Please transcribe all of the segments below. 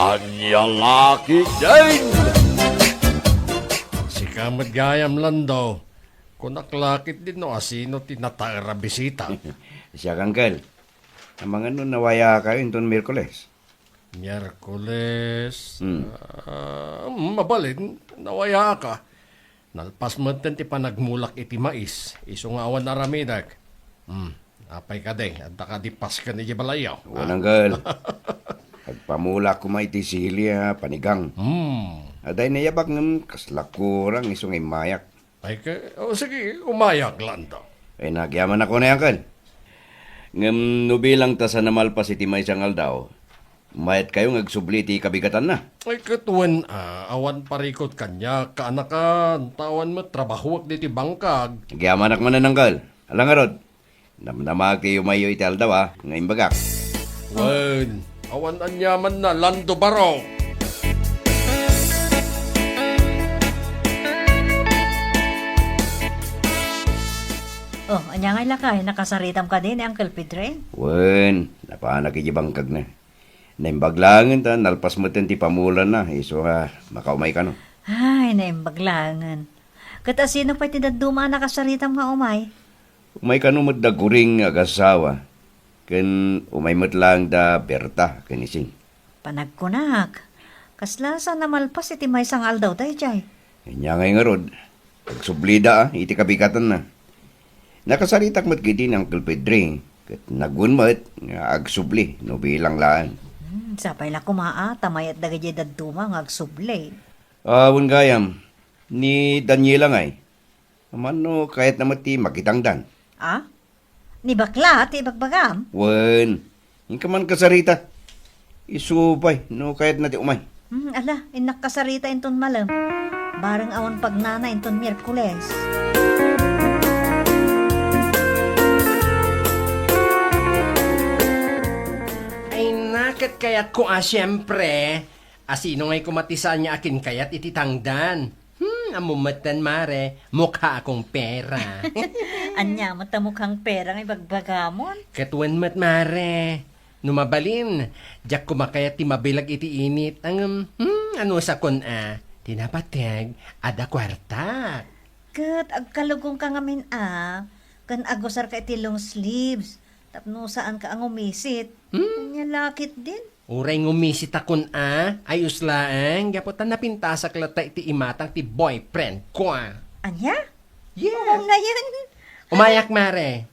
Anya laki din! Si Kamat Gayam lang daw. Kung naklakit din no, asino tinataara bisita. Siya kangkel. Ang mga nun nawaya kayo itong Miyerkules. Miyerkules. Hmm. Mabalin, nawaya ka. Nalpas mo ti panagmulak iti mais. Iso nga awan aramidag. Apay ka de, at nakadipas ka ni Jibalayaw. Walang gal. Pagpamula ko may iti silya, panigang. Aday nayabak ng kaslakurang isong imayak. Ay ka, sige, umayak lang daw. Ay nagyaman ako na yan kan. Ngam nubilang ta sa namalpas iti may sangal daw. Mayat kayo ngagsubli ti kabigatan na. Ay katuan, awan parikot kanya, kaanakan, tawan mo, trabahuak di ti bangkag. Nagyaman ako manananggal. Alang nga rod. Namnamag ti umayo iti aldaw ngayon bagak. Wen, awan anyaman na, lando baro. Oh, anya nga lakay, nakasaritam ka din, Uncle Pedre. Wen, napanak iti bangkag na. Naimbaglangan ta, nalpas mo ti pamulan na. Iso makaumay ka no. Ay, naimbaglangan. Kata sino pa tinaduma nakasaritam nga umay? Umay ka no da guring agasawa. Ken umay lang da Berta, kanising. Panagkunak. Kaslasa na malpas iti may sangal daw tayo, Jay. Kanya ngay nga rod. Pagsublida iti kabikatan na. Nakasaritak mat giti ng Uncle Pedring. Kat nagunmat nga agsubli, no bilang laan. Sapay la kumaa, tamayat dagay daduma nga agsublay. Awon gayam, ni Daniela ngay. Amano kahit naman ti makitangdan. Ah? Ni bakla, ti bagbagam? Wen, yung ka man kasarita. Isupay, no kahit na ti umay. Ala, inak kasarita inton malam. Barang awan pagnana inton Miyerkules. Ay nakat kayat ko siyempre. Asino ngay kumatisan niya akin kayat ititangdan. Amumatan mare, mukha akong pera. Anya, matamukhang pera ng ibagbagamon. Katuan mat mare. Numabalin, jak kumakayat ti mabilag iti init. Ang, ano sa kun tinapateg, ada kwarta. Kat, agkalugong ka ngamin kan agosar ka iti long sleeves. Tapno saan ka ang umisit. Anya lakit din. Uray ngumisit akon ayos laang, gaputan na pintasak lata iti imatang ti boyfriend ko Anya? Yes. Oo nga yan. Umayak mare.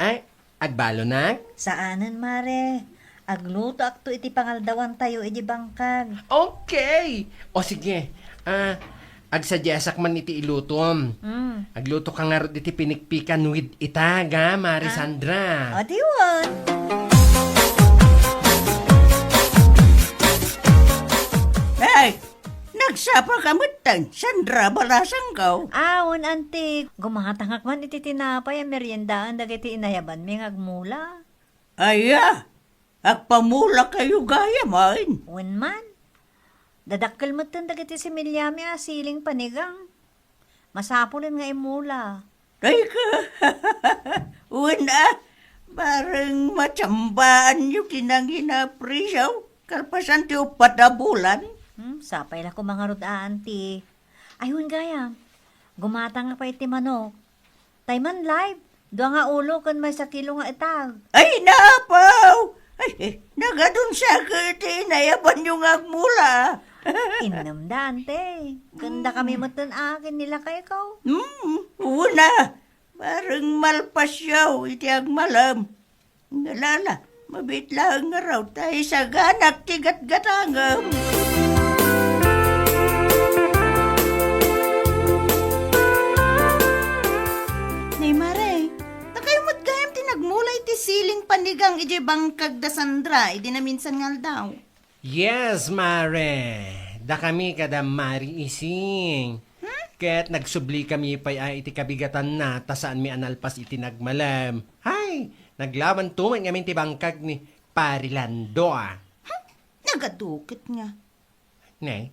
Ay, agbalo na? Saanan, mare? Agluto akto iti pangaldawan tayo iti bangkag. Okay. O sige, agsadyasak man iti ilutom. Agluto ka nga rin iti pinikpikan with itaga, Mari Sandra. O, diwan. Ay, nagsapa ka matang, Sandra Balasanggaw. Awon, antik. Gumatangak man iti tinapay ang meriendaan dagiti inayaban may ngagmula. Aya, agpamula kayo gaya man. Wen man. Dadakkel mo tan dagiti si Milyami siling panigang. Masapulin nga imula. Ay ka, una, parang matsambaan yung kinanginaprisaw. Karpasan ti upat na bulan. Sapay la ko mga rudaan ti. Ayun gaya. Gumatang nga pa iti manok. Tayman live. Doa nga ulo kan may sa kilo nga itag. Ay, napaw! Ay, nagadun sa kiti, nayaban yung agmula. Inamdaan te. Ganda kami matan akin nila kay ikaw. Una, parang malpasyaw, iti agmalam. Ngalala, mabitlang nga raw tayo sa ganak tigat-gatangam. Nay Mare, takay mo't gayam tinagmulay ti siling panigang iti bangkag da Sandra, iti na minsan ngal daw. Yes, Mare. Da kami kada Mari ising. Kaya't nagsubli kami pa'y iti kabigatan na tasaan mi analpas iti nagmalam. Hay, naglawan tuman ngamin ti bangkag ni Parilando Nagadukit nga. Ne,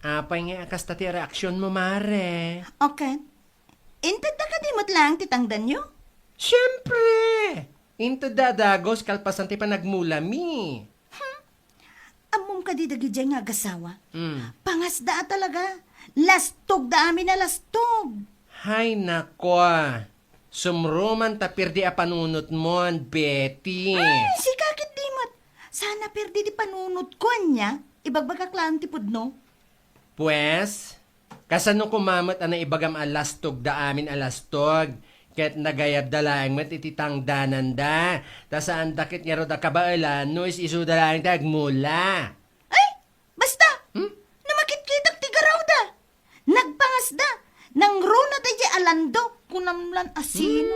apay nga akasta ti reaksyon mo, Mare. Okay. Intad na ka di mo't lang titangdan nyo? Siyempre! Into dadagos kalpasan ti panagmulami. Amom ka padi dagiti nga agasawa. Mm. Pangasda talaga. Lastog da amin na lastog. Hay nako. Sumruman tapir di a panunot mo, Betty. Ay, si kakit dimot. Sana perdi di panunod ko niya. Ibagbagak lang tipod no. Pues, kasano kumamot ang ibagam alastog da amin alastog. Ket nagayab da lang met ititang danan da. Ta saan dakit nga ro da kabailan, no is isu da lang tagmula. Ay, basta. Namakit-kitak ti garaw da. Nagpangasda. Nang runa tayo alando. Kunamlan asino.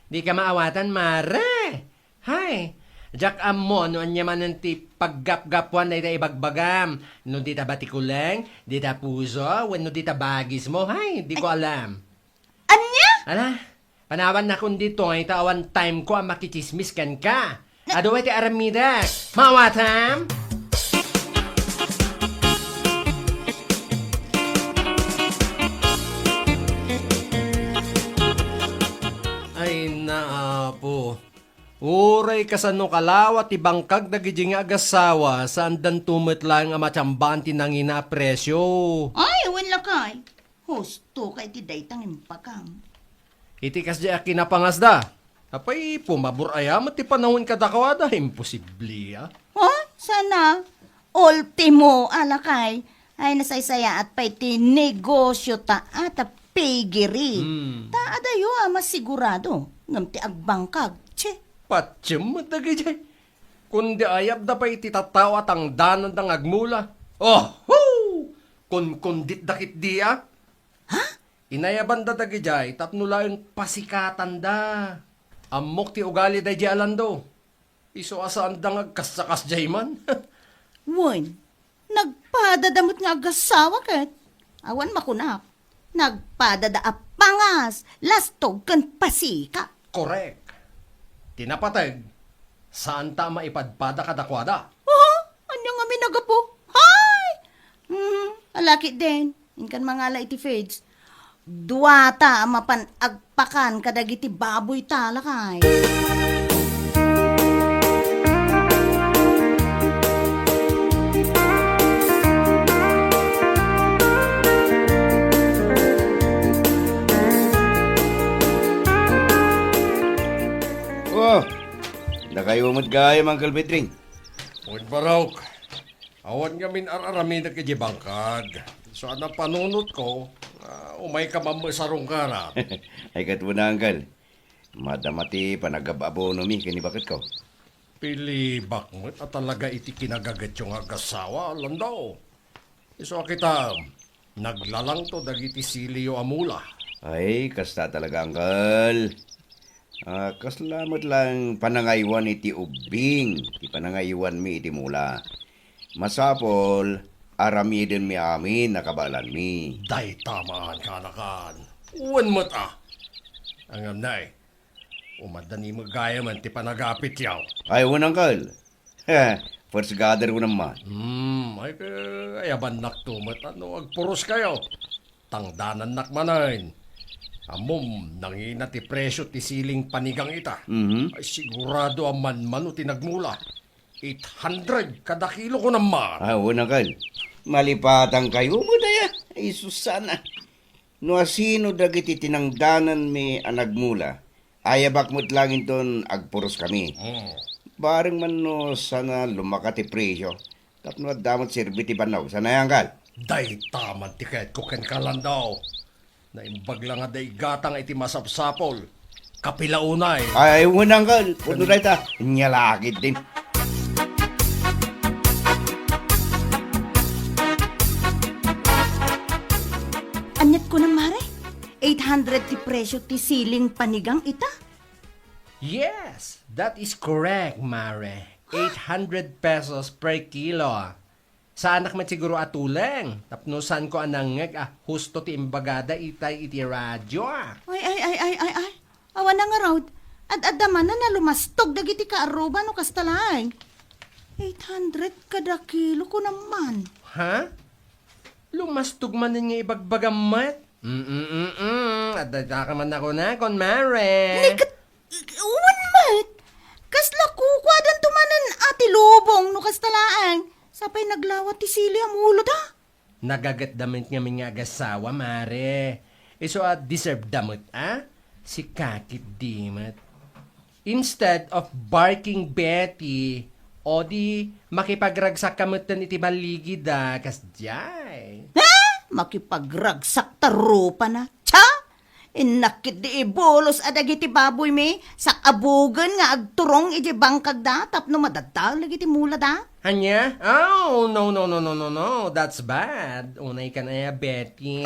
Di ka maawatan, Mare. Hay, jak amo, no anya man ti paggap-gapuan na ita ibagbagam. No di ta batikuleng, di ta puso, when no di ta bagis mo. Hay, di ko alam. Anya? Ala, panawan na kung dito, ay tawan time ko ang makichismis kan ka. Ado ti aramida. Maawatam? Ay naapo. Uray kasano kalawat ibangkag dagiti nga agasawa saan dan tumit lang ang matsamban tinangina presyo. Ay, wala kay. Husto kay ti daytang impakam. Itikas di kinapangasda. Apay pumabor ayam at ti panahon kadakawada. Imposible ah. Ha? Sana. Ultimo, alakay. Ay, nasaysaya at pa'y ti negosyo ta at pigiri. Taadayo mas sigurado. Ngam ti agbangkag. Che. Patsyam dagiti. Kundi ayab da pa ititataw at ang danan ng agmula. Oh, hoo! Kun kundit dakit diya. Ha? Inayaban da dagiti tapno lang pasikatan da. Amok ti ugali da di alando. Iso asaan da ngagkasakas jay man. Wan. Nagpadadamot nga agasawa kat. Awan makunak. Nagpadada pangas. Lastog kan pasika. Correct. Tinapatag. Saan ta maipadpada kadakwada? Oh, anya nga minagapo? Hay! Alaki din. Inkan mga iti fades. Duwata mapan agpakan kadagiti baboy talakay. Oh, nakayumot kaya, Uncle Petring. Huwag barok. Awan ngamin ararami na kaya bangkag. So ang panunot ko, umay ka mamasarong ka na. Ay kat mo na, Uncle. Madamati panagababono mi, kani bakit ko? Pili bakmet at talaga iti kinagagat yung agasawa, landaw. Iso kita, naglalang to dagiti silio amula. Ay, kasta talaga, Uncle. Kaslamat lang panangaywan iti ubing. Ti panangaywan mi iti mula. Masapol, aramiden mi amin nakabalan mi. Day tamaan kanakan. Uwan mata. Ang amnay, umadani magaya man ti panagapit yaw. Ay, Uncle. First gather ko naman. Ay ayaban naktumat ano, agpuros kayo. Tangdanan nakmanain. Amom, nangina ti presyo ti siling panigang ita. Ay sigurado ang manmano tinagmula. 800 kada kilo ko naman. Ah, Uncle. Malipatang kayo mo daya. Ay, susana. No asino dagiti tinangdanan mi anagmula. Ayabak mo't langin ton agpuros kami. Bareng man no sana lumakati presyo. Tapno at damot sirbiti banaw. Sana yan, Uncle. Day taman tiket ko ken kalandaw. Naimbag lang nga day gatang iti masapsapol. Kapilaunay. Ay, Uncle. Puto na ita. Nyalakit din. Anyat ko na mare. 800 ti presyo ti siling panigang ita. Yes, that is correct, Mare. 800 pesos per kilo. Sa anak man siguro atuleng. Tapno saan ko anangeg, husto ti imbagada itay iti radyo. Ay. Awan na nga raw. Ad-adaman na lumastog dagiti kaaruba no kastalay. 800 kada kilo ko naman. Ha? Lumastog man nga ibagbagamat? Adada ka man ako na, kon Mare. Uwan mat. Kasla kukwadan tumanan ati lubong no kastalaan. Sapay naglawat ti sili ang ulo da. Nagagat damit nga mga agasawa, mare. Iso at deserve damot, Si kakit dimat. Instead of barking Betty, o di makipagragsak kamutan iti baligid kasjay. Ha? Makipagragsak tarupa na. Tsa! Inakit di ibolos adag iti baboy me. Sak abugan nga agturong iti bangkag da. Tapno madadaw lagi ti mula da. Anya? Oh, no. That's bad. Unay ka na Betty.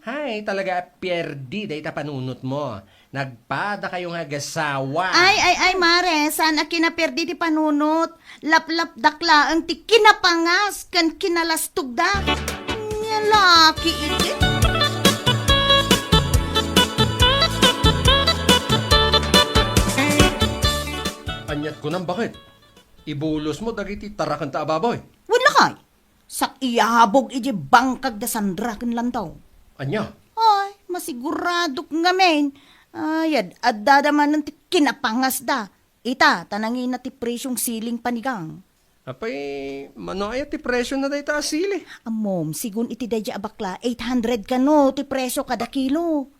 Hay, talaga perdi day panunot mo. Nagpada kayong agasawa. Ay, mare. Sana kinaperdi ti panunot. Lap-lap dakla ang ti kinapangas kan kinalastog da. Nya laki iti. Anyat ko nang bakit? Ibulos mo dagiti tarakan ta ababoy. Wala kay. Sak iyahabog iti bangkag da sandra kan lantaw. Anya? Ay, masigurado nga men. Ayad, adada man ng kinapangas da. Ita, tanangin na ti presyong siling panigang. Apay, mano ay ti presyo na day ta asili. Amom, sigun iti dadya abakla, 800 ka no, ti presyo kada kilo.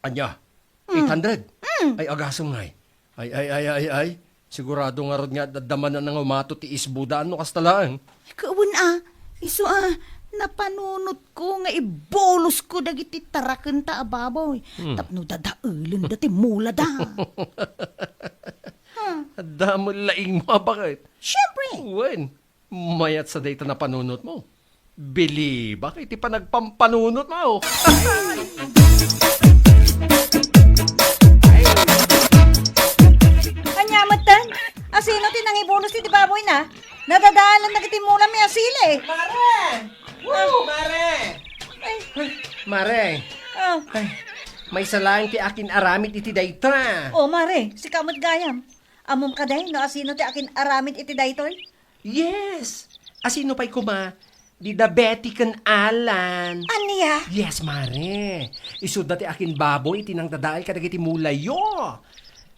Anya? 800? Ay, agasong ngay. Ay. Sigurado nga rod nga dadaman na nga umato ti isbudaan no kastalaan. Kawan iso napanunot ko nga ibolos ko dagiti taraken ta ababoy. Tapno dadaulen dati mula da. Damo laing mo bakit? Siyempre. Wen, mayat sa data na panunot mo. Bili, bakit pa nagpampanunot mo? Anyamatan, asino tinangibulos ti baboy na? Nadadaalan na kitimulan may asili. Mare! Mare! Mare, Ah, ay, may salaing ti akin aramid iti dayta. oh, mare, si kamot gayam. Amom ka day, no asino ti akin aramid iti daytoy? Yes! Asino pa'y kuma? Di da Betty kan Alan. Aniya? Yes, mare. Isud na ti akin baboy, tinang dadaal ka dagiti mulayo.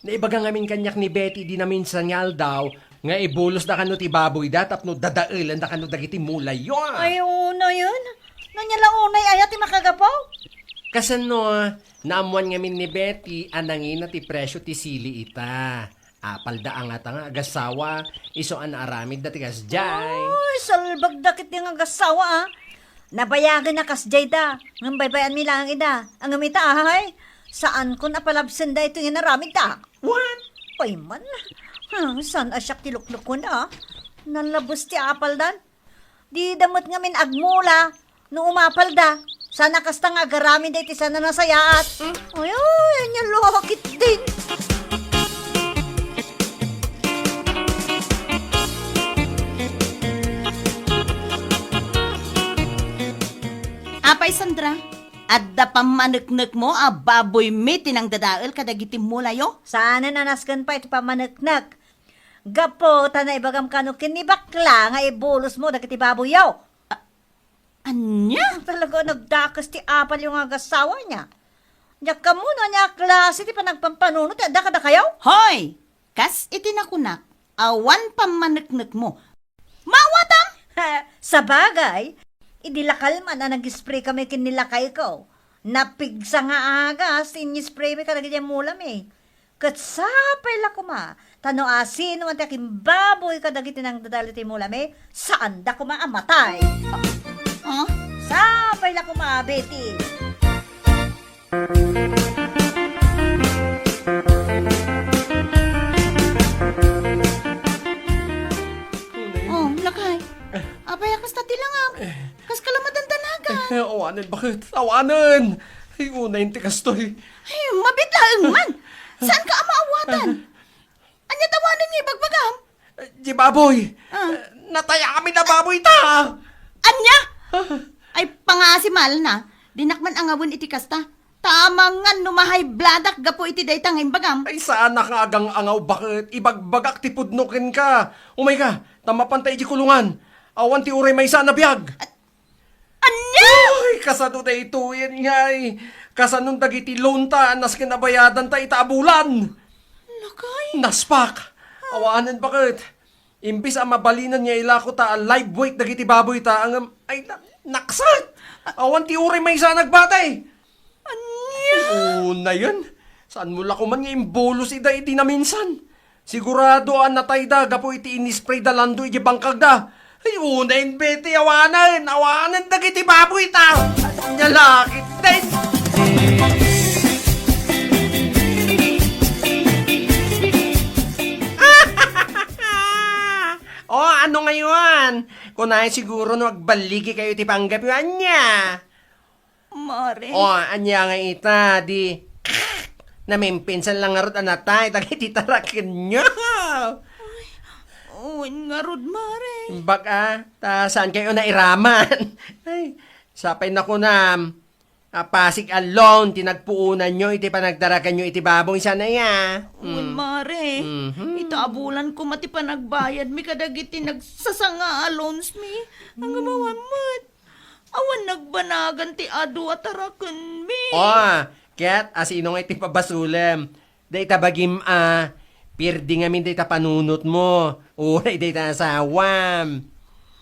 Naibaga ngamin kanyak ni Betty, di namin sanyal daw, nga ibulos na kano ti baboy da, tapno dadailan na kano dagiti mulayo. Ay, uno yun. Nanyala unay ayat ti makagapaw. Kasano, naamuan ngamin ni Betty, anangin na ti presyo ti sili ita. Apal da ang nga agasawa, iso an aramid da ti kasjay. Ay, salbag dakit yung agasawa Nabayagan na kasjay da. Ng baybayan mi lang ida. Ang amita ahay. Saan ko napalabsan da ito yung naramid da? What? Ay man. Saan asyak tilukluk ko na? Nalabos ti apal dan. Di damot nga min agmula. No umapal da. Sana kasta nga agaramid da iti sana nasayaat. Ay, yan lokit din. Apay Sandra, adda pamaneknek mo baboy mi tinang dadael kadagiti mulayo. Sana nanaskan pa iti pamaneknek. Gapo, tanay bagam kano kinibakla nga ibulos mo dagiti baboyaw. Anya? Talaga nagdakas ti apal yung agasawa niya. Diyak ka muna niya klase ti panagpampanunot. Da ka da kayaw? Hoy! Kas itinakunak, awan pamaneknek mo. Mawatam! Sa bagay, idilakal man na nag-spray kami kinilakay ko. Napigsa nga agas, in-spray mi ka nagiging mulam eh. Katsapay la kuma. Tano asin naman taking baboy ka dagiti nang dadali ti mulam eh. Saan da kuma amatay? Huh? Sapay la kuma, Betty. Oh, lakay. Apay akas tati lang Kas kalamadan danaga. Awanan, bakit? Awanan! Ay, unay ti kastoy. Ay, mabitlaeng man. Saan ka amaawatan? Anya tawanan niya bagbagam? Di baboy! Nataya kami na baboy ta! Anya? Ay, pangasimal na. Dinakman ang awon iti kasta. Tamangan numahay bladak gapo iti daytang imbagam. Ay, saan nakagang angaw bakit? Ibagbagak ti pudnukin ka. Umay ka, tamapantay di kulungan. Awan ti uray may sana biyag. Anya? Ay, kasano na ito yan nga eh. Kasanong dagiti loan ta, nas kinabayadan ta itaabulan. Lakay. Naspak. Awanan bakit? Imbis ang mabalinan niya ilako ta live weight dagiti baboy ta ang ay naksat. Awan ti uray may isa nagbatay. Anya? Una yun. Saan mo lako man nga imbolos ida iti na minsan? Sigurado ang natay da gapo iti inispray da lando iti bangkag da. Ay una yun beti awanan dagiti baboy ta. Anya lakit din. Oh, ano ngayon? Kunay siguro no agbaligi kayo ti panggapyuan niya. Mare. Oh, anya nga ita, di namimpinsan lang nga rod anatay, tagay titarakin niyo. Oh, nga rod, mare. Baka, ta saan kayo nairaman? Ay, sapay na ko na pasig alone, tinagpuunan nyo, iti panagdarakan nyo, iti babong sana ya. Uy, mare. Ito abulan ko mati pa nagbayad mi kadagiti nagsasanga alons mi. Ang mawamat. Awan nagbanagan ti adu at arakan mi. Oh, ket, asino nga iti pabasulem. Day tabagim pirdi nga min day panunot mo. Uray day asawam.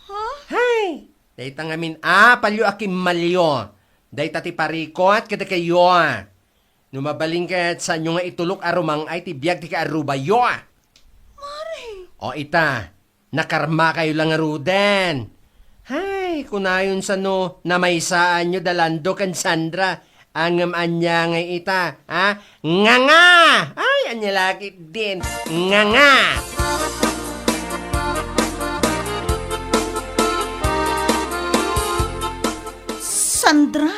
Ha? Hay, day nga min palyo akim malyo. Day ti parikot kada kayo. Numabaling ket sa inyo nga itulok arumang ay tibiyag ti kaarubayo. Mare. O ita, nakarma kayo lang aruden. Hay, kunayon sa no, namaysaan nyo dalando kan Sandra. Angam anya nga ita, ha? Nga! Ay, anya laki din. Nga! Sandra?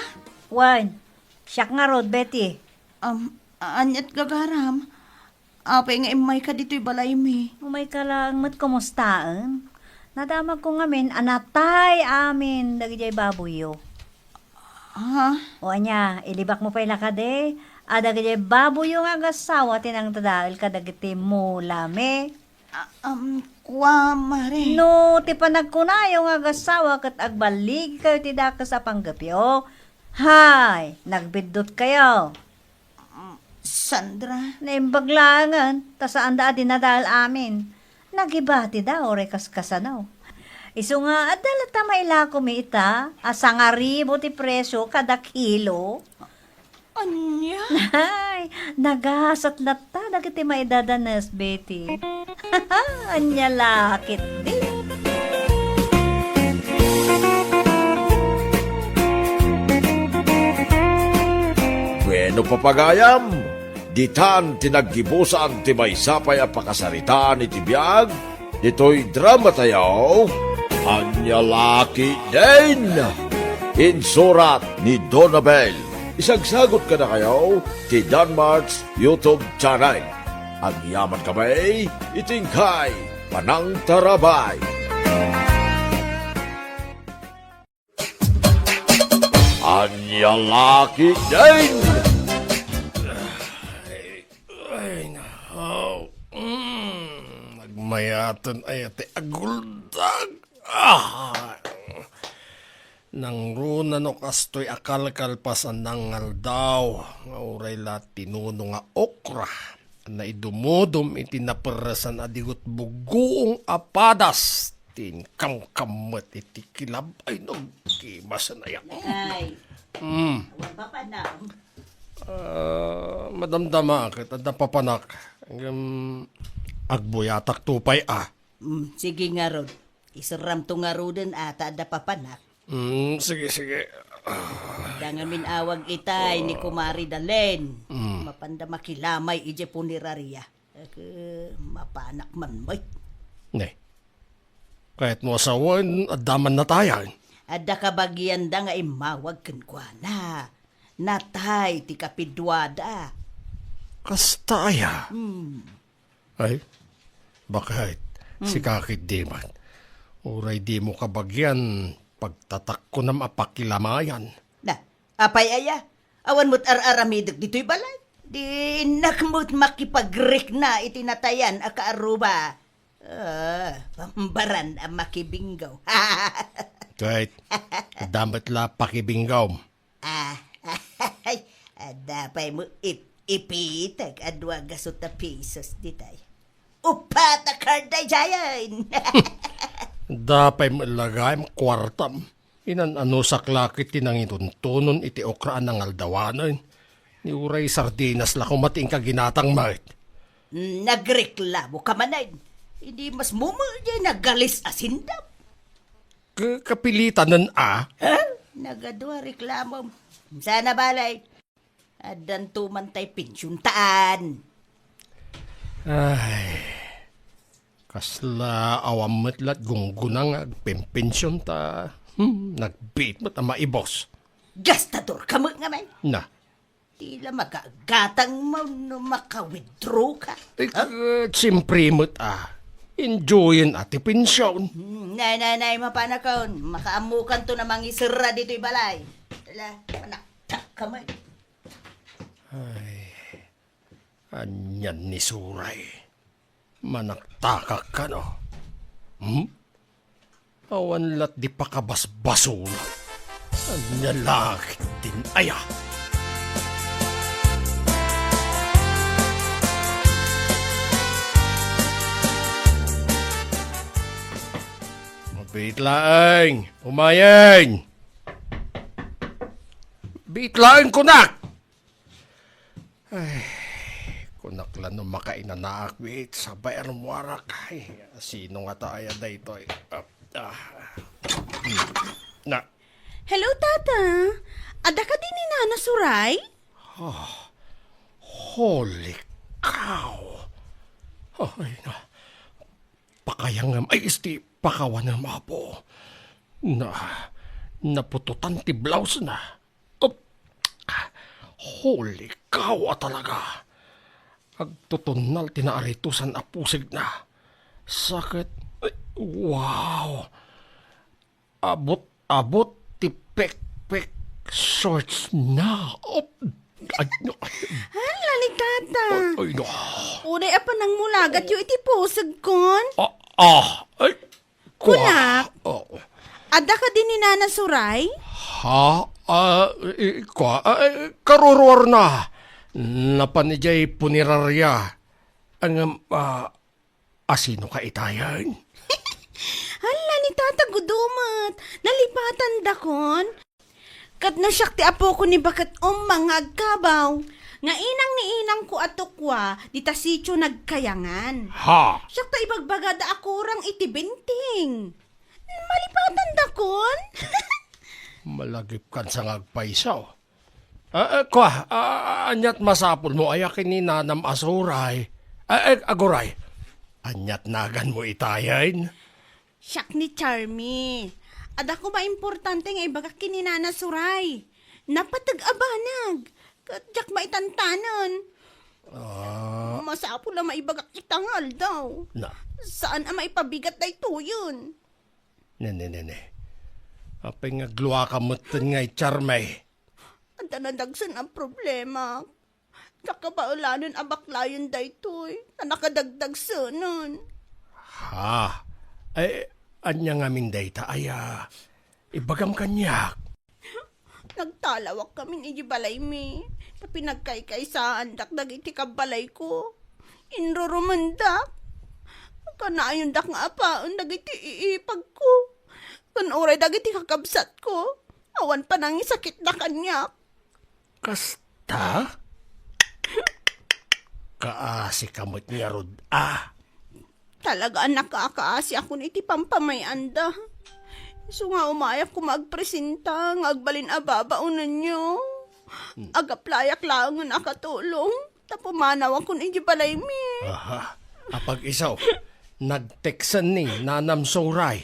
Wan, siyak nga rod, Betty. Anyat gagaram. Apay nga imay ka dito'y balay mi. Umay ka lang, mat kumustaan. Nadamag ko ngamin, anatay amin, dagijay babuyo. Ha? O anya, ilibak mo pa ilakade. Dagijay babuyo nga gasawa, tinang tadal ka dagiti mulame. Kwa, mare. No, ti panagkunayo nga gasawa kat agbalig kayo ti daka sa panggapyo. Hay, nagbidot kayo. Sandra? Naimbaglangan, ta saan da dinadal amin. Nagibati da, ore kaskasanaw. Iso nga, adala ta mailako mi ita, asangaribo ti presyo kada kilo. Anya? Ay, nagasat lata, dagiti maidadanas, Betty. Anya lakit di. Bueno papagayam, ditan tinaggibusan ti may sapay a pakasaritaan iti biyag, dito'y drama tayo, Anya Laki din! Insurat ni Donabel. Isagsagot ka na kayo ti Danmarks YouTube channel. Ang yaman kamay, itingkay, panang tarabay. Anya Laki din! Nagmayatan ay ati aguldag. Nang runa no kastoy akal-kalpasan nangal daw. Nga uray la tinuno nga okra. Na idumudum iti naperasan adigot buguong apadas. Tinkam-kamat iti kilab. Ay nagkimasan ayak. Ay. Awan pa pa na. Madamdama kita napapanak. Hanggang agbuyatak tupay Sige nga rod. Isaram to nga rodin ata da papanak. Sige. Dangan min awag itay ni Kumari Dalen. Mapanda makilamay ije puniraria. Mapanak man may. Ne. Kahit mo asawan, adaman na tayan. Ada kabagyan da nga imawag kenkwana. Natay ti kapidwada. Kastaya. Ay, bakit? Si kakit di man. Uray di mo kabagyan, pagtatak ko na mapakilamayan. Na, apay aya. Awan mo't ar-aramidag dito'y balay. Di nakmut makipag-rik na itinatayan a kaaruba. Pambaran ang makibinggaw. Kahit damat la pakibinggaw. Dapay mo ipitag adwa gasot na pesos ditay. upata karday jayan. Dapay malagay ang kwartam. Inan ano sa klakit tinang ituntunon iti okraan ng aldawanan. Ni uray sardinas la kumating ka ginatang mait. Nagreklamo ka manan. Hindi mas mumulya nagalis asindap. Kapilitan nun Ha? Nagadwa reklamo. Sana balay. Adan tumantay pensyuntaan. Ay, kasla awam metlat gunggunang agpimpensyon ta. Nagbit mo ta maibos. Gastador ka mo nga may. Na, Tila magagatang mo no maka-withdraw ka. siyempre mo't enjoyin ati pensyon. Nay, mapanakon. Makaamukan to namang isira dito'y balay. Tala, manaktak ka may. Anyan ni Suray. Manaktakak ka, no? Awan lat di pa kabasbasula. Anya langit din aya. Bitlaeng! Umayeng! Bitlaeng kunak! Ay, kunak lang no makainanaakwit sa bayan mo arak. Ay, sino nga tayo da ito eh. Na, Hello, tata. Ada ka din ni Nana Suray? holy cow! Ay, na. Pakayang ay isti pakawan ng mapo. Napututan ti blouse na. Holy cow talaga. Agtutunal tinaaritusan apusig na. Sakit. Ay, wow. Abot ti pek shorts na. Lali, tata. Ay, no. Uday apa nang mulagat yung iti pusag kon? Ay, Kunak? Oh. Ada ka din ni Nana Suray? Ha? Karuror na. Napanijay punirarya. Ang, asino ka itayan? Hala ni tata gudumat. Nalipatan da kon? Kat na siyak ti apo ko ni bakat mangag kabaw. Nga inang ni inang ko atukwa, di ta sityo nagkayangan. Ha? Siyak ta ibagbagada ako rang iti binting. Malipatan da kon? Malagip kan sa ngagpaisaw. Anyat masapul mo ayakin ni Nanam Asuray. Aguray. Anyat nagan mo itayan? Siyak ni Charmy. Ada ko maimportante nga ibagak kininana Suray. Napatag-abanag. Kadyak maitantanan. Masapo na maibagak itangal daw. Na, Saan ang maipabigat na ito yun? nene. Apay nga gluwa ka mutin nga Charmay. Ang tanadagsan ang problema. Kakabaulanon ang baklayon da ito'y na nakadagdag sunon. Ha? Anya nga min dayta ibagam kanyak. Nagtalawak kami ni Balay mi. Pinagkay-kaysaan dakdag iti kabalay ko. Inrurumandak. Kanayon dak nga apaon dagiti iipag ko. Kanuray dagiti kakabsat ko. Awan pa nang sakit na kanyak. Kasta? Kaasi kamot niya rod. Talaga nakakaasi ako ni iti pampamayanda. So nga umayak ko magpresenta, nga agbalin ababaunan nyo. Agaplayak lang nga nakatulong. Tapumanaw ako ni Balay mi. Aha. Apag isaw, nagteksan ni Nanam Suray.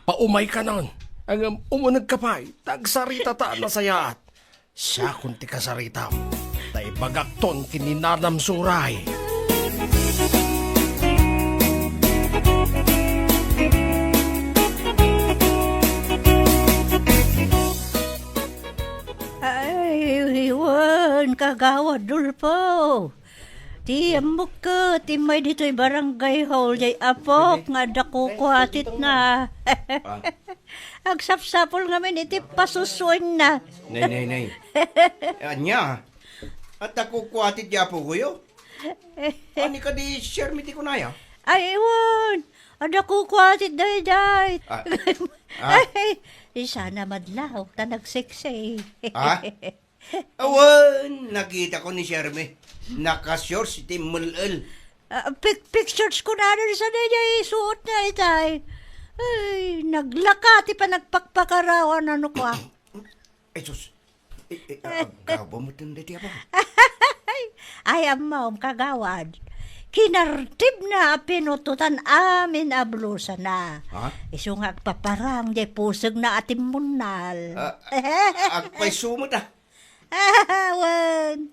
Paumay ka nun. Ang umunag ka pa'y, tagsarita ta na sayaat. Siya kunti kasarita. Tay bagakton kini Nanam Suray. Ay, iwan, kagawad dulpo. Ti amok ka, ti may dito'y barangay hall, jay apok, nga dako kuhatit na. Agsapsapol nga min, iti pasusuin na. Nay. Anya, at ako kuwatit yapo ko yo. Ani ka di share mi ti kunaya? Ay, iwan. Ada ko kwasit day. Ah. Ay, sana madlaw, ta nagseksi. Ah? Awan, nakita ko ni Sherme. Nakasyor si Tim Mulal. Pictures ko na rin sa niya isuot na itay. Ay, naglakati pa nagpakpakarawan ano ko. Ay, sus. Gawa mo tanda ti apa? Ay, amaw, kagawad. Kinartib na pinututan amin a blusa na. Ha? Iso nga agpaparang di pusog na ating munal. Agpay sumot ah. Wan.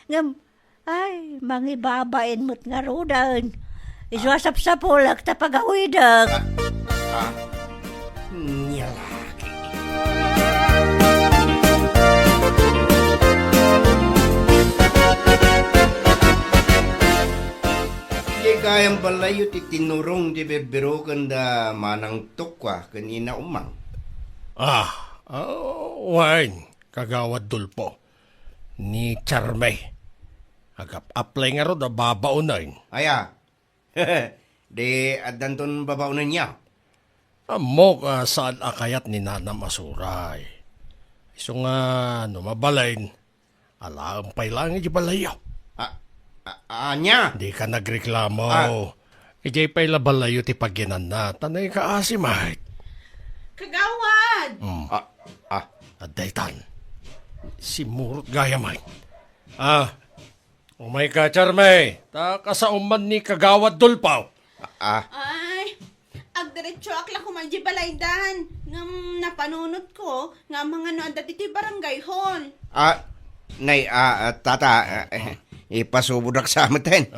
Ngam, ay, mangibabain mo't nga rodan. Iswasap-sapulak ta pagawidak. Nyalaki. Di kayang balayo ti tinurong di bebero kanda manang tukwa kanina umang. Wine, kagawad dulpo. Ni Charme. Agap-apply nga ro da babaunain. Aya. Di adanton babaunan niya. Amo ka saan akayat ni Nana Masuray. Iso nga, numabalain. Alaang pay lang iti balayo. Anya? Di ka nagreklamo. Ijay pay labalayo ti pagyanan na. Tanay ka asimahit. Kagawad! Adaytan. Si Murot Gayamay. Umay ka, Charme. Ta kasauman ni Kagawad Dulpaw. Ay, agdiretso akla ko man di balaydan. Ngam napanunot ko, nga mga no anda diti barangay hall. Nay, tata, ipasubudak sa amatin.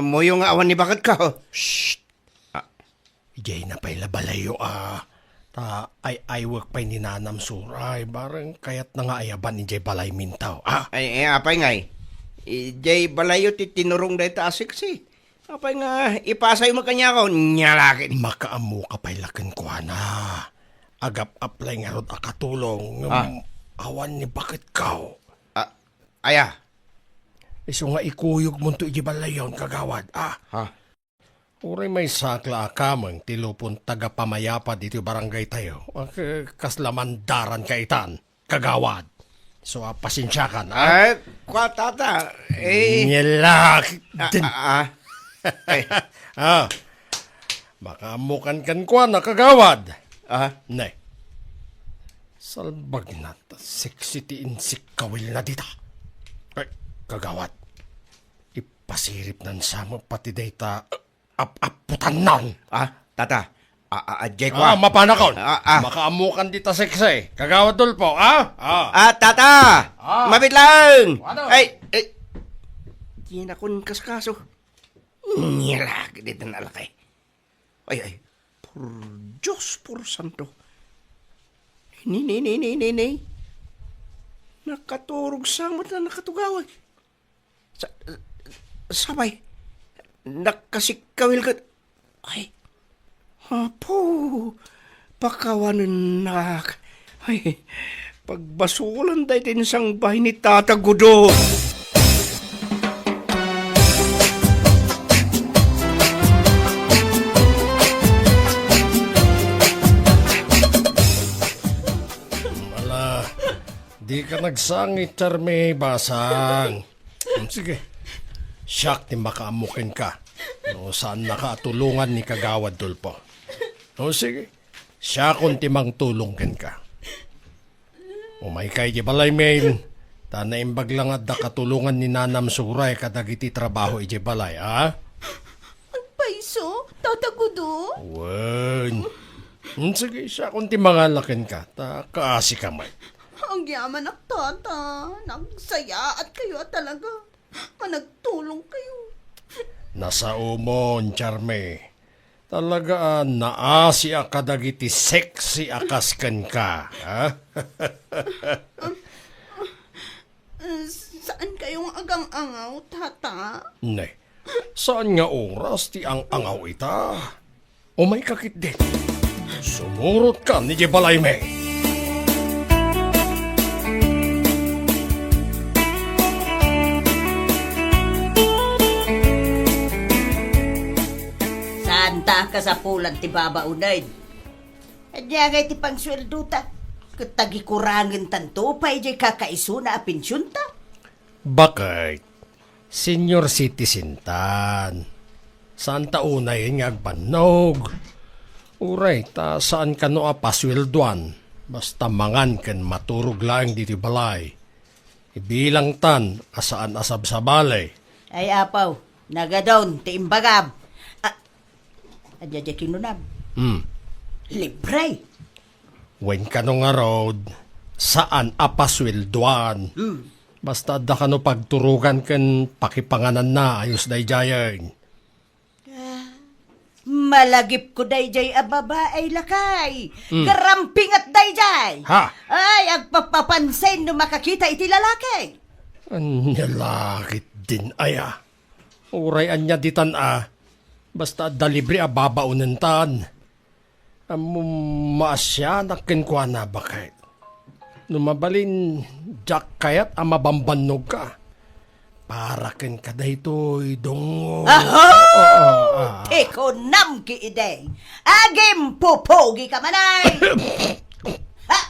Mo yung awan ni bakit ka. Shh! Ijay na pa'y labalayo Ta ay work pa'y ni Nanam Suray. Barang kayat na nga ayaban ni Jay Balay Mintaw. Ay, apay ngay. Jay balayo ti tinurong dahi ta asiksi. Apay nga, ipasay mo kanya ko, nyalaki. Makaamu ka pa'y lakin ko na. Agap-apply nga rod akatulong. Awan ni bakit kao. Aya. Iso nga ikuyog mo to iji balayon, Kagawad. Uray may sakla akamang tilupon taga-pamayapa dito barangay tayo. Kaslamandaran kaitan, Kagawad. So, pasensyakan, Ay, kwa tata. Nyalak! Ay. Makamukan kan kwa na, Kagawad. Nay. Salbag na ta, sexy ti insik kawil na dita. Ay, Kagawad. Ipasirip nan sa mo pati data aputan nan. Tata. Jay kwa. Mapanakaw. Makaamukan dita sexy. Kagawad Dulpo, Tata. Mabit lang. Ano? Ay. Kinakon kaskaso. Nyalaki dito na alakay. Ay. Por Diyos, por santo. Ni. Nakaturog sa mata na nakatugawag. Sabay. Nakasikawil ka. Ay. Apo. Pakawanan na. Ay. Pagbasulan tayo tinsang bahay ni Tata Gudo. Di ka nagsangit, Charme, basang. Sige. Siyak ni makaamukin ka. No, saan nakatulungan ni Kagawad Dulpo. O sige. Siya kung timang tulungkin ka. Umay kay di balay main. Tanaimbag lang at katulungan ni Nanam Suray kadagiti trabaho iji balay, Agpaiso? Tatagudo? Wen. Sige, siya kung timangalakin ka. Ta kaasi ka may. Ang yaman ak tata. Nagsaya at kayo talaga. Nagtulong kayo. Nasa umon, Charme. Talaga naasi akadagiti sexy akaskan ka. Saan kayong agang-angaw, tata? Ne, saan nga oras ti ang angaw ita? O may kakit din. Sumurot ka ni Jebalayme. kasapulan ti babaunay. Adya nga ti pangsweldo ta. Katagi kurangan tanto pa ijay kakaiso na apensyon ta. Bakit? Senior citizen tan. Saan taunay nga agbanog? Uray, ta saan ka no apasweldoan? Basta mangan ken maturog lang diti balay. Ibilang tan, asaan asab sa balay. Ay apaw, nagadon ti imbagab. Adya kinunab. Libre. When ka no nga road, saan apasweldoan? Basta da ka no pagturugan ken pakipanganan na ayos day jayan. Malagip ko dayjay a babae lakay. Karamping at dayjay. Ha? Ay, agpapapansin no makakita iti lalaki. Anya lakit din aya. Uray anya ditan basta da libre a babaunan tan. Maasya nakinkwa na bakit? Numabalin, Jack kayat mabambanog ka. Para ken ka daytoy dongo. Teko nam ki ide. Agim pupogi ka manay. Ha?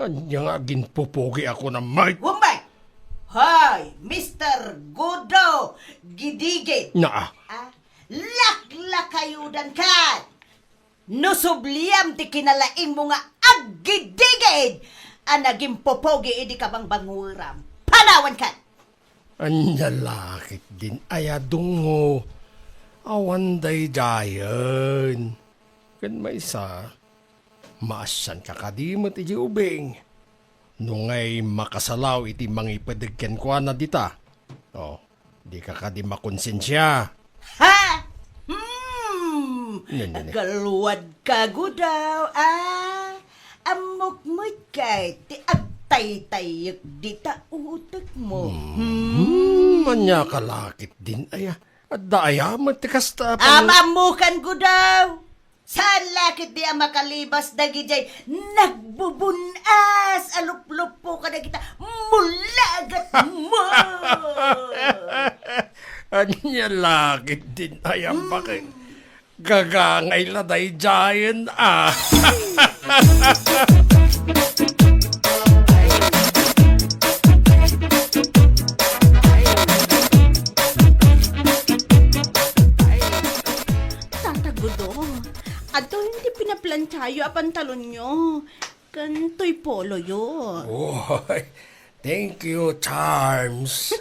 Anya nga ginpupugi ako na mic. Wumbay. Hoy, Mr. Gudo Gidigit. Na Laklakayudan ka. Nusubliam ti kinalaing mo nga aggidigid. Anagim popogi idi ka bang banguram. Panawan ka. anya lakit din aya dongo. Awan day jayan. Kan may isa, maasan ka kadimot iti ubing. Nungay makasalaw iti mangipadigken kwa na dita. Di ka kadi makonsensya. Ha? Yan. Galuwad ka gudaw, amok-mo't kay ti agtay-tayag dita utak mo. Anya kalakit din aya. At daaya matikasta Amamukan gudaw. Saan lakit di ang makalibas dagijay nagbubunas alup-lup po ka na kita mulagat mo. Anya lakit din aya bakit? Gagangay laday jayan Tatagudo. Ato hindi pinaplantsayo a pantalon nyo. Kantoy polo yun. Oy, thank you, Charms.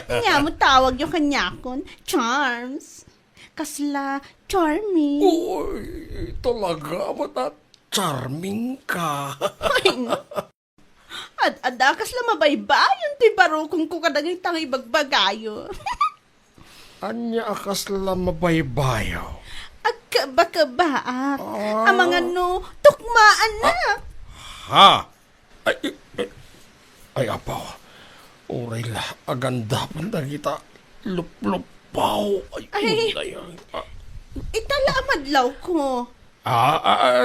Nga mo tawag yung kanyakon, Charms. Kasla, charming. Uy, talaga mata charming ka. Ay, no. At adakas la mabaybayon ti barukong ko kadagay tangi bagbagayo. Anya akas la mabaybayaw. Agkaba-kabaak. Ang mga no, tukmaan na. Ha? Ay apaw. Uray la, aganda pa na kita. Lup-lupaw. Ay. Itala amadlaw ko.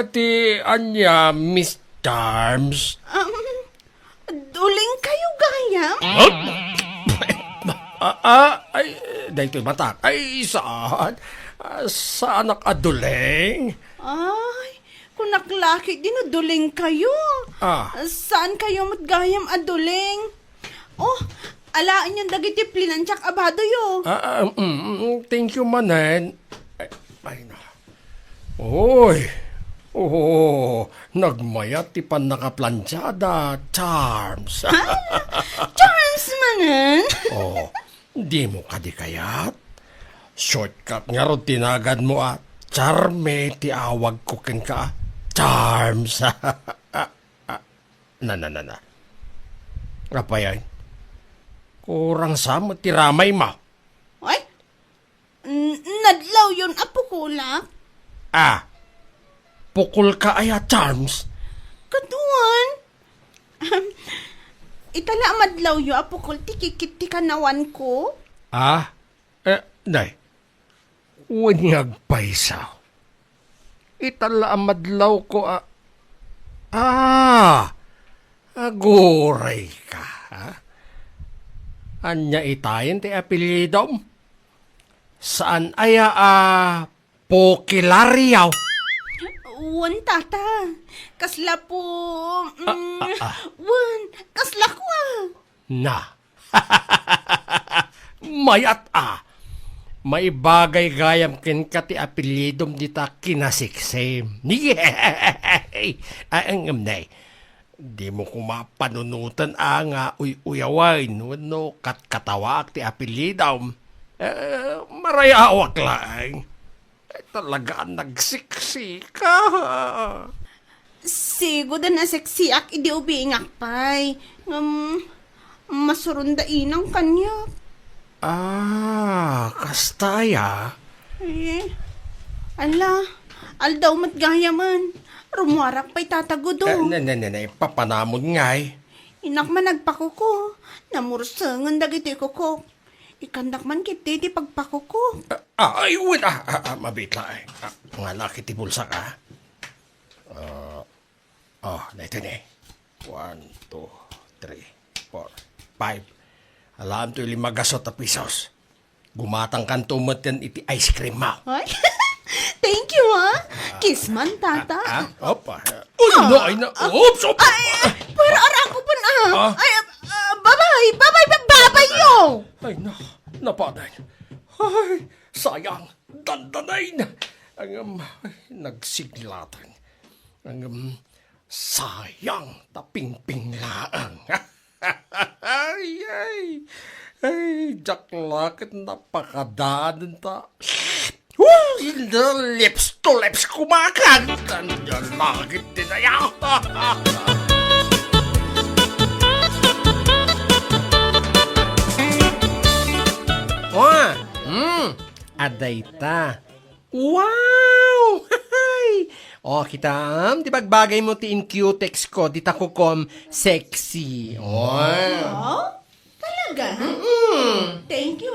Ti Anya, Miss Charms. Duling kayo gayam? Ay, dahito matak. Ay, saan? Sa anak aduleng? Ay, kung naklaki, dinuduling kayo. Saan kayo matgayam aduling? Oh, alaan yung dagiti plinansyak abado yo. Thank you, manen. Ay, na. Oy, nagmayat ti pan nakaplansyada, Charms. Charms manan? Di mo ka di kayat? Shortcut nga ro tinagad mo Charme ti awag ko ken ka. Charms. Na. Apayay. Kurang sa mo ti ramay mo. Ay, nadlaw yun apo kulak. Pukul ka aya, Charms. Katuan. Itala amadlaw yo apo kul tikikit ti kanawan ko. Day. Wanyag paisaw. Itala amadlaw ko aguray ka, ha? Anya itayin ti apelidom? Saan aya Pokilaryaw. Wan, tata. Kasla po... Wan, kasla ko Na. Mayat may bagay gayam ken kati apelyidom dita kinasiksem. Yay! Ang amnay. Di mo ko mapanunutan nga uyawain no katawak ti apelyidom. Marayawak lang. Talaga nagsiksika. Sigo da na seksiak, idi ubingak pay. Masurundain ang kanya. Kastaya. Aldaw matgaya man. Rumuarak pa'y tatagudo. Papanamon ngay. Inak man nagpakuko. Namursangan dagiti kuko. Ikandak man kiti di pagpakuko. Ay, wala. Mabitla eh. Nga laki ti bulsa ka. Ito na eh. 1, 2, 3, 4, 5. Alam to 5 gasot na pisos. Gumatang kan tumat yan iti ice cream mo. Ay, thank you Kiss man, tata. Opa. Uy, no, ay na. Oops, opa. Pero arako po na. Ay, babay yo. Ay, napaday. Ay, sayang. Dandanay na. Ang nagsiglatan. Ang sayang. Taping-ping laang. Ay, jaklakit napakadaan ta. Lips to lips kumakan. Tanyan langit din na yan. Aday ta. Wow! Kita di bagbagay mo ti in cutex ko, di ta kukom sexy. Talaga? Thank you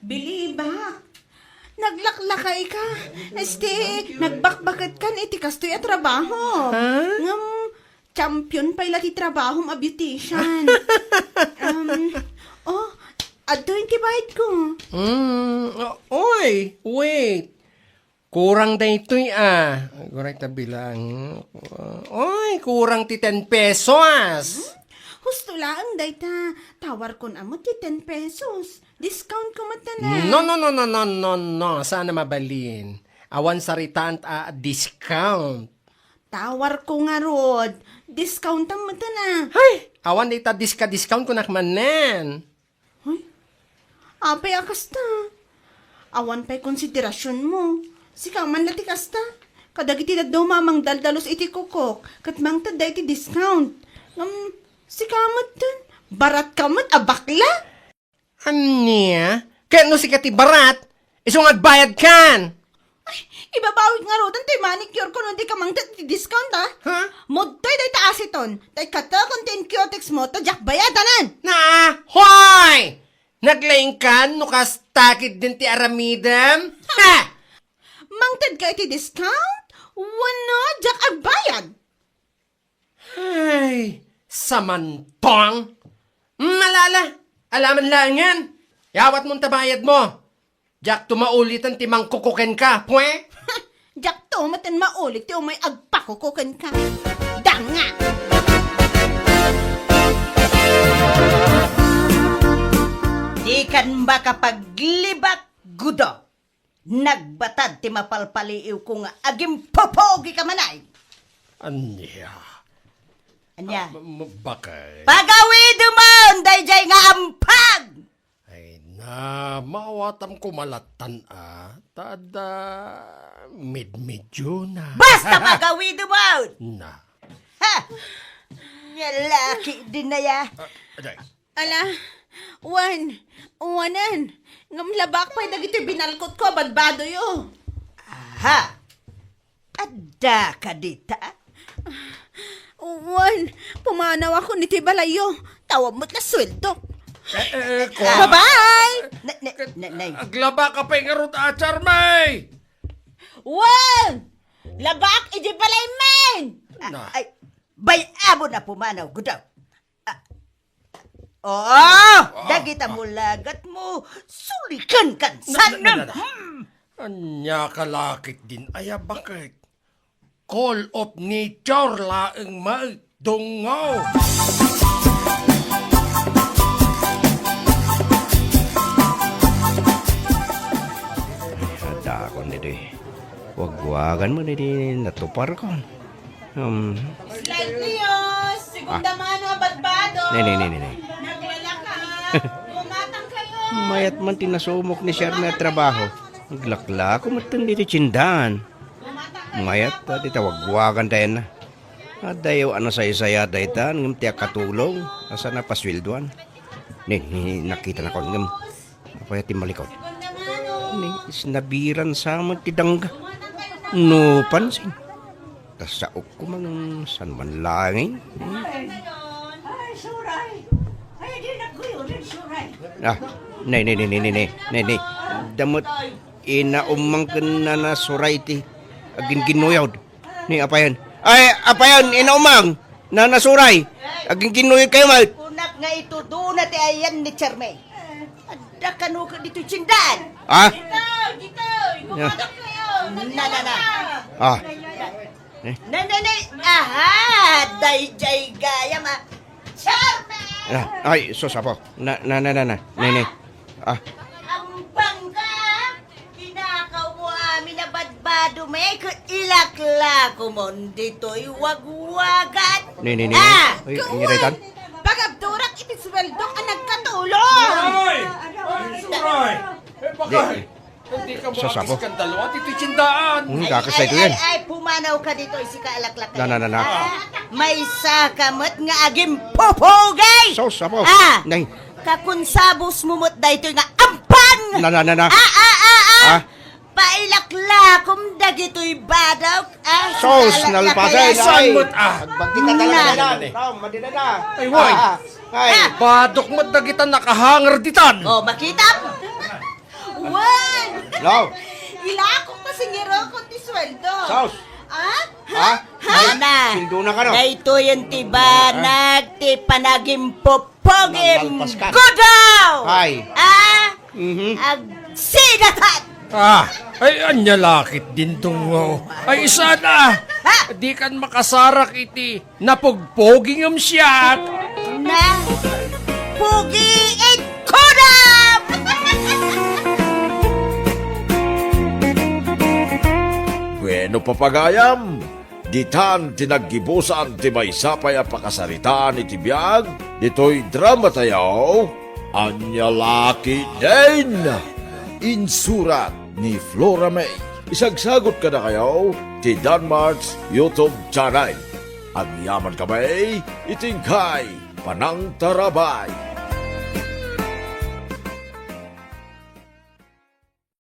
Believe Naglaklakay ka. Nagbakbakat kan iti kastoy at trabaho. Champion pa ila ti trabaho ma beautician. Adto yung kibahit ko. Oy, wait. Kurang na ito'y Kurang bilang. Oy, kurang ti 10 pesos. Husto lang, dayta. Tawar ko na mo ti 10 pesos. Discount ko mata na. No. Sana mabalin. Awan saritaan discount. Tawar ko nga, Rod. Discount ang mata na. Hay, awan ita discount ko nakmanen. Apay akasta. Awan pa'y konsiderasyon mo. Sika man lati kasta. Kadagiti na daw mamang daldalos iti kukok. Katmang taday iti discount. Sika mat dun. Barat ka mat, abakla. Anya? Kaya no si kati barat? Isungad bayad kan. Ay, ibabawig nga rodan tayo manicure ko nung di ka mang discount Mudtoy day ta asiton. Tay kata kung tin-cutex mo, tadyak bayadanan. Hoy! Naglaing kan, nukas takid din ti aramidam? Mangtad ka iti discount? Wano, jak agbayad. Ay, samantong. Malala, alaman lang yan. Yawat mong tabayad mo. Jak tumaulitan ti mangkukuken ka, pwe? Jak to, matan maulit ti umay agpakukukan ka. Danga! Di kan ba kapag libak gudo? Nagbatad ti mapalpaliiw ko nga agim popogi ka manay. Anya? Anya? Bakay? Pagawid man, dayjay nga ampag! Ay na, mawatam ko malatan Tada, medyo na. Basta pagawid man! Na. Ha! Nyalaki din na ya. Aday. Ala, wanan. Ngamlabak pa'y dagiti binalkot ko, badbado yo. Aha! Adda ka dita? Pumanaw ako ni Tibalayo. Tawag mo't na sweldo. Ko. Bye-bye! Nay. Aglaba ka pa yung karot Charmay! Labak, iji palay men! Na. Ay, bayabo na pumanaw, gudaw. Dagita mo lagat mo, sulikan kan sanam. Anya kalakit din. Aya bakit? Call of nature laeng maidungaw. Ada ko nito eh. Wagwagan mo nito natupar ko. Slightlyos! Segunda mano, badbado! Ne. Naglalaka! Bumatang kayo! Mayat man tinasumok ni Sher na trabaho. Naglakla ko matan dito tsindahan. Mayat dito wagwagan tayo na. Adayo ano saya daytan ngam tiyak katulong asa na paswilduan. Ni nakita na ko ngam. Apa ya timalikot. Ni isnabiran sa mo tidangga. No pansin. Tasaok ko man san man langin. Ay, suray! Ay, di na ko yun, suray! Ah, ne. Damot inaumang ka na suray ti. Agin ginuyod. Ni apayan. Ay, apayan, inaumang. Na nasuray. Agin ginuyod kayo, mat. Unak nga ito doon natin ayan ni Charme. Ada ka no ka dito tsindahan. Ah? Dito! Bumatang kayo! Na. Ah. Na. Aha, dayjay gaya ma. Charme! Ay, sus apo. Na. Ne. Ah, Ang bangka! Kinakaw mo amin na badbado may ilakla ko mo dito'y wagwagat. ne. Ah! Ay, ingiraitan. Pagabdurak iti sweldo ka nagkatulong! Ay! Suray! Bakit? Hindi ka Sasapo. buwakis kang dalawa, tititsindaan. Kakasay ko yan. Ay, pumanaw ka dito, isi ka alaklak ka. Na. May sakamot nga agim popogay! Sus apo. Ah! Nay. Kakunsabos mumot da ito nga ampang! Na. Ah! Pailaklakom dagito'y badaw. Ah, Sos, nalpasay. Saan mo't Agbagti ka talaga na. Madina na. Ay, woy. Ay. Badok mo dagitan nakahangar ditan. Oh, makita? Wan! No. Ilakok pa singiro ko ti sweldo. Sos. Ah? Ha? Ana. Sildo na ka no. Dahito yung tibanag, ti panagim popogim. Nalpas ka. Godaw! Ay. Ah? Mhm. Agsidatan! Ay anya lakit din tungo. Ay isa na. Di kan makasarak iti. Napugpoging am siya. Na pugi et kodam! Bueno papagayam, ditan tinaggibusan ti may sapay a pakasaritaan iti biyag, dito'y drama tayaw, Anya Laki din! Insurat ni Flora May. Isagsagot ka na kayo ti Danmarks YouTube channel. Ang yaman kamay, itingkay, panang tarabay.